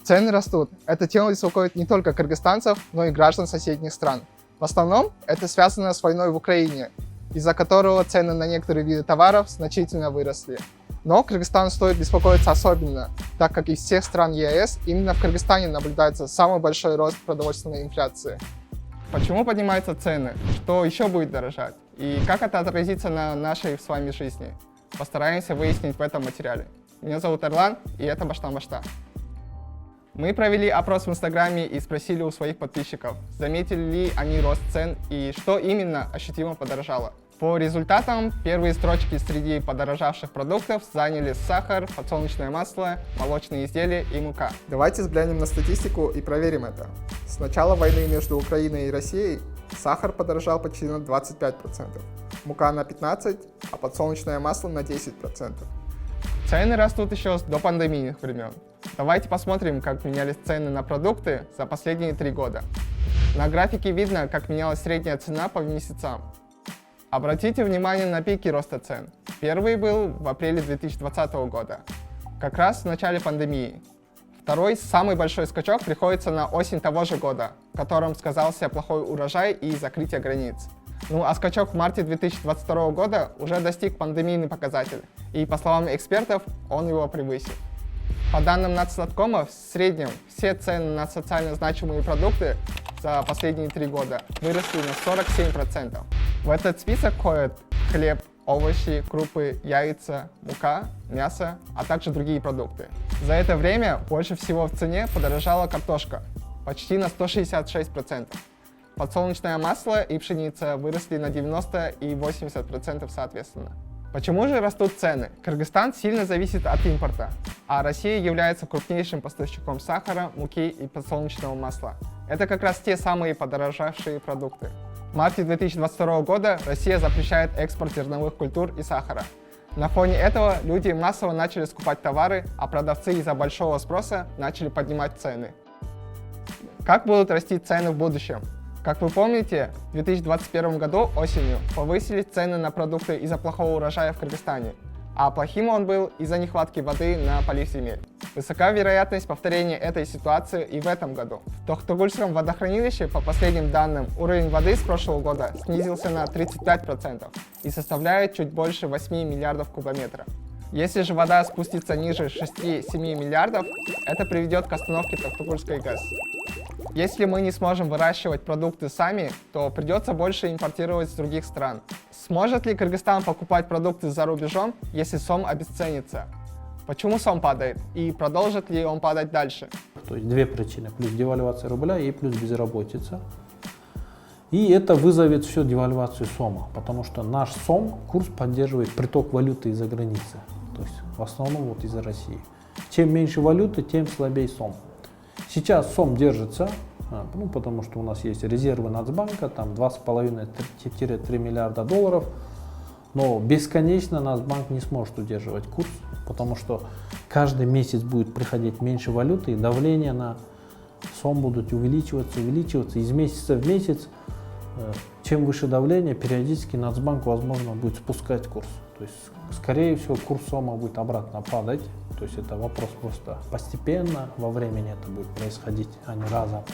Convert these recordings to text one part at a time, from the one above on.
Цены растут. Эта тема беспокоит не только кыргызстанцев, но и граждан соседних стран. В основном это связано с войной в Украине, из-за которого цены на некоторые виды товаров значительно выросли. Но Кыргызстану стоит беспокоиться особенно, так как из всех стран ЕС именно в Кыргызстане наблюдается самый большой рост продовольственной инфляции. Почему поднимаются цены? Что еще будет дорожать? И как это отразится на нашей с вами жизни? Постараемся выяснить в этом материале. Меня зовут Эрлан, и это Баштан Башта. Мы провели опрос в Инстаграме и спросили у своих подписчиков, заметили ли они рост цен и что именно ощутимо подорожало. По результатам, первые строчки среди подорожавших продуктов заняли сахар, подсолнечное масло, молочные изделия и мука. Давайте взглянем на статистику и проверим это. С начала войны между Украиной и Россией сахар подорожал почти на 25%, мука на 15%, а подсолнечное масло на 10%. Цены растут еще с допандемийных времен. Давайте посмотрим, как менялись цены на продукты за последние 3 года. На графике видно, как менялась средняя цена по месяцам. Обратите внимание на пики роста цен. Первый был в апреле 2020 года, как раз в начале пандемии. Второй, самый большой скачок, приходится на осень того же года, в котором сказался плохой урожай и закрытие границ. Ну а скачок в марте 2022 года уже достиг пандемийный показатель, и по словам экспертов, он его превысит. По данным Нацстаткома, в среднем все цены на социально значимые продукты за последние 3 года выросли на 47%. В этот список входят хлеб, овощи, крупы, яйца, мука, мясо, а также другие продукты. За это время больше всего в цене подорожала картошка, почти на 166%. Подсолнечное масло и пшеница выросли на 90% и 80% соответственно. Почему же растут цены? Кыргызстан сильно зависит от импорта, а Россия является крупнейшим поставщиком сахара, муки и подсолнечного масла. Это как раз те самые подорожавшие продукты. В марте 2022 года Россия запрещает экспорт зерновых культур и сахара. На фоне этого люди массово начали скупать товары, а продавцы из-за большого спроса начали поднимать цены. Как будут расти цены в будущем? Как вы помните, в 2021 году осенью повысились цены на продукты из-за плохого урожая в Кыргызстане, а плохим он был из-за нехватки воды на полив земель. Высока вероятность повторения этой ситуации и в этом году. В Тохтогульском водохранилище, по последним данным, уровень воды с прошлого года снизился на 35% и составляет чуть больше 8 миллиардов кубометров. Если же вода спустится ниже 6-7 миллиардов, это приведет к остановке Тохтогульской ГЭС. Если мы не сможем выращивать продукты сами, то придется больше импортировать с других стран. Сможет ли Кыргызстан покупать продукты за рубежом, если сом обесценится? Почему сом падает и продолжит ли он падать дальше? То есть две причины: плюс девальвация рубля и плюс безработица. И это вызовет всю девальвацию сома, потому что наш сом, курс поддерживает приток валюты из-за границы, то есть в основном вот из-за России. Чем меньше валюты, тем слабее сом. Сейчас сом держится, потому что у нас есть резервы Нацбанка, там 2,5-3 миллиарда долларов, но бесконечно Нацбанк не сможет удерживать курс, потому что каждый месяц будет приходить меньше валюты, и давление на сом будет увеличиваться, из месяца в месяц. Чем выше давление, периодически Нацбанк, возможно, будет спускать курс. То есть, скорее всего, курс сома будет обратно падать. То есть это вопрос просто постепенно, во времени это будет происходить, а не разом.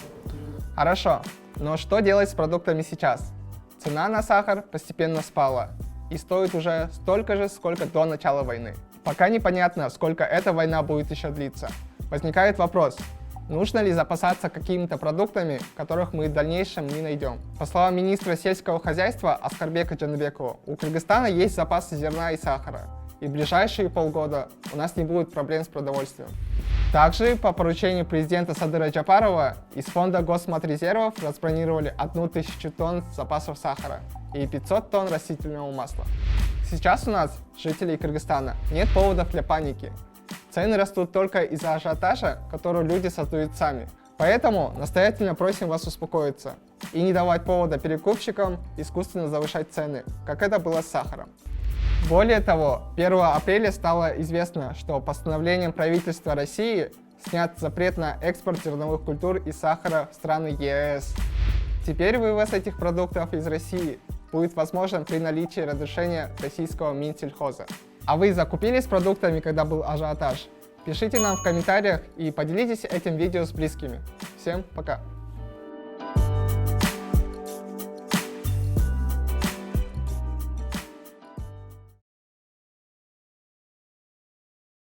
Хорошо, но что делать с продуктами сейчас? Цена на сахар постепенно спала и стоит уже столько же, сколько до начала войны. Пока непонятно, сколько эта война будет еще длиться. Возникает вопрос, нужно ли запасаться какими-то продуктами, которых мы в дальнейшем не найдем? По словам министра сельского хозяйства Аскарбека Джаныбекова, у Кыргызстана есть запасы зерна и сахара, и в ближайшие полгода у нас не будет проблем с продовольствием. Также по поручению президента Садыра Джапарова из фонда Госматрезервов разбронировали 1000 тонн запасов сахара и 500 тонн растительного масла. Сейчас у нас, жителей Кыргызстана, нет поводов для паники. Цены растут только из-за ажиотажа, который люди создают сами. Поэтому настоятельно просим вас успокоиться и не давать повода перекупщикам искусственно завышать цены, как это было с сахаром. Более того, 1 апреля стало известно, что постановлением правительства России снят запрет на экспорт зерновых культур и сахара в страны ЕС. Теперь вывоз этих продуктов из России будет возможен при наличии разрешения российского Минсельхоза. А вы закупились продуктами, когда был ажиотаж? Пишите нам в комментариях и поделитесь этим видео с близкими. Всем пока!